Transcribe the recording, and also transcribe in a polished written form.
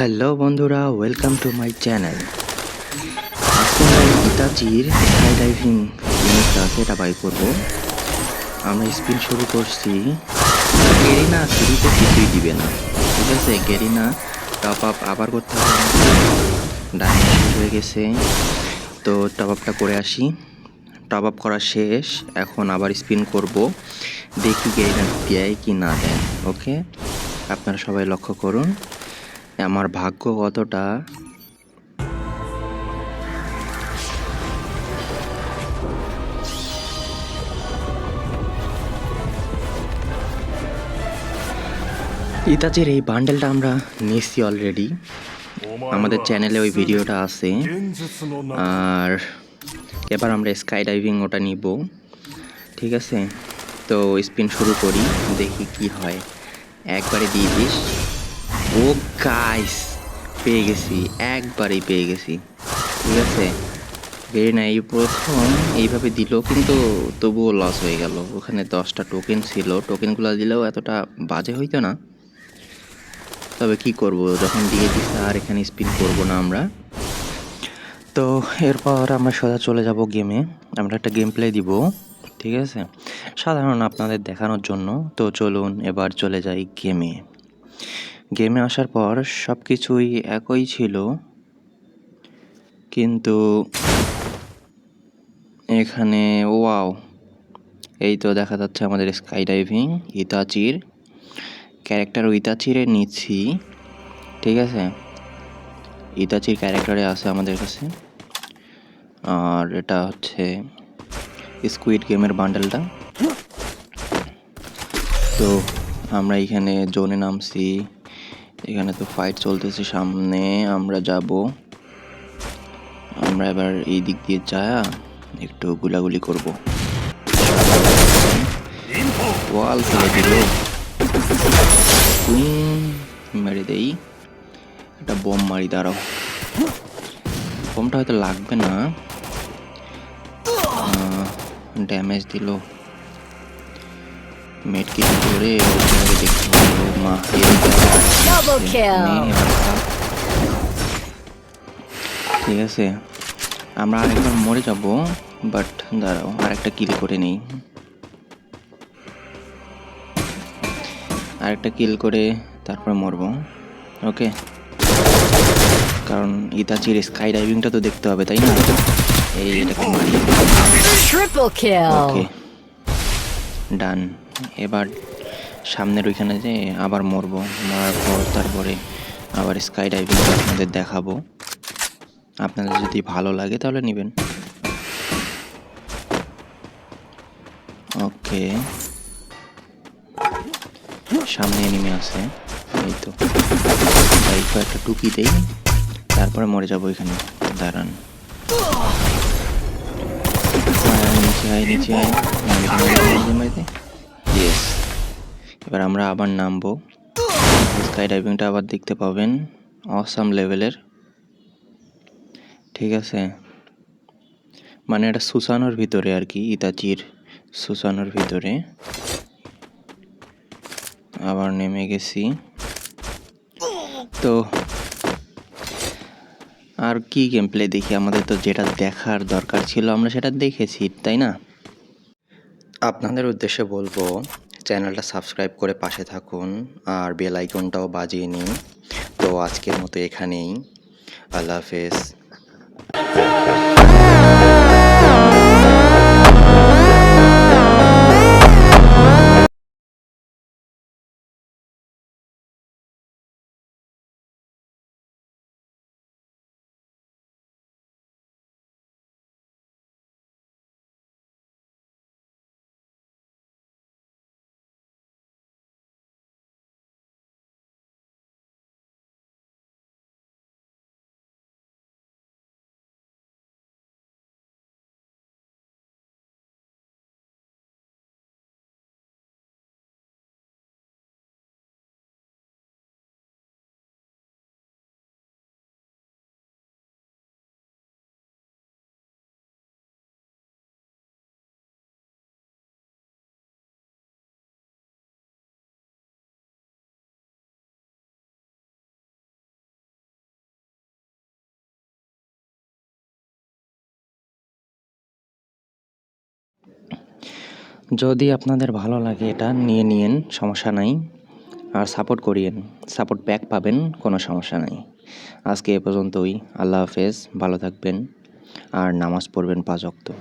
Hello বন্ধুরা, welcome to my channel. আজকে আমরা ইতাচির স্কাই ডাইভিং জিনিসটা আছে এটা বাই করবো। আমরা স্পিন শুরু করছি। গেরিনা শুরুতে কিছুই দিবে না, ঠিক আছে। গেরিনা টপ আপ আবার করতে হবে। ডাইভিং শেষ হয়ে গেছে, তো টপ আপটা করে আসি। টপ আপ করা শেষ, এখন আবার স্পিন করব, দেখি গেরিনা দেয় কি না দেয়। ওকে, আপনারা সবাই লক্ষ্য করুন আমার ভাগ্য কতটা। ইতাচির এই বান্ডেলটা আমরা নিচ্ছি অলরেডি, আমাদের চ্যানেলে ওই ভিডিওটা আছে। আর এবার আমরা স্কাই ডাইভিং ওটা নিব, ঠিক আছে। তো স্পিন শুরু করি, দেখি কি হয়। একবারে দিয়ে দিস। ও গাইস, পেয়ে গেছি, একবারেই পেয়ে গেছি, ঠিক আছে। ভেরি না, এই প্রথম এইভাবে দিল, কিন্তু তবুও লস হয়ে গেল। ওখানে 10টা টোকেন ছিল, টোকেনগুলো দিলেও এতটা বাজে হইতো না। তবে কি করব, যখন দিয়ে দিছে আর এখানে স্পিন করব না আমরা। তো এরপর আমরা সোজা চলে যাব গেমে। আমরা একটা গেম প্লে দিব, ঠিক আছে, সাধারণ আপনাদের দেখানোর জন্য। তো চলুন এবার চলে যাই গেমে। গেমে আসার পর সব কিছুই একই ছিল, কিন্তু এখানে ওয়াও, এই তো দেখা যাচ্ছে আমাদের স্কাই ডাইভিং ইতাচির ক্যারেক্টার। ইতাচিরে নিচ্ছি, ঠিক আছে। ইতাচির ক্যারেক্টারে আছে আমাদের কাছে। আর এটা হচ্ছে স্কুইড গেমের বান্ডেলটা। তো আমরা এখানে জোনে নামছি, এখানে তো ফাইট চলতেছে সামনে। আমরা যাব, আমরা এবার এই দিক দিয়ে যায় একটু গুলাগুলি করব। ওয়াল ফেলে দিল, মেরে দেই। একটা বোম মারি, দাঁড়াও। বোমটা হয়তো লাগবে না, ড্যামেজ দিল। মেট কি করে দেখতে হলো। মা ঠিক আছে, আমরা আরেকবার মরে যাব, বাট দাঁড়াও আরেকটা কিল করে নেই। আরেকটা কিল করে তারপর মরবো, ওকে। কারণ ইতাচির স্কাই ডাইভিংটা তো দেখতে হবে, তাই না। এই এটাকে মারি, ওকে ডান। এবার সামনের ওইখানে যে আবার মরবো, মরার পর তারপরে আবার স্কাই ডাইভিং আপনাদের দেখাবো। আপনাদের যদি ভালো লাগে তাহলে নেবেন, ওকে। সামনে এনিমি আছে, এই তো। বাইক একটা টুকি দেই, তারপরে মরে যাবো এখানে। দাঁড়ান, নিচে আয়। ইয়েস, এবার আমরা আবার নামবো। স্কাই ডাইভিংটা আবার দেখতে পাবেন, অসাম লেভেলের, ঠিক আছে। মানে এটা সুসানোর ভিতরে আর কি, ইতাচির সুসানোর ভিতরে। আবার নেমে গেছি। তো আর কি গেম প্লে দেখি, আমাদের তো যেটা দেখার দরকার ছিল আমরা সেটা দেখেছি, তাই না। আপনাদের উদ্দেশ্যে বলবো চ্যানেলটা সাবস্ক্রাইব করে পাশে থাকুন, আর বেল আইকনটাও বাজিয়ে নিন। তো আজকের মতো এখানেই, আল্লাহ হাফেজ। যদি আপনাদের ভালো লাগে এটা নিয়ে নিয়েন, সমস্যা নাই। আর সাপোর্ট করিয়েন, সাপোর্ট ব্যাক পাবেন, কোনো সমস্যা নাই। আজকে এ পর্যন্তই। আল্লাহ হাফেজ, ভালো থাকবেন আর নামাজ পড়বেন 5 ওয়াক্ত।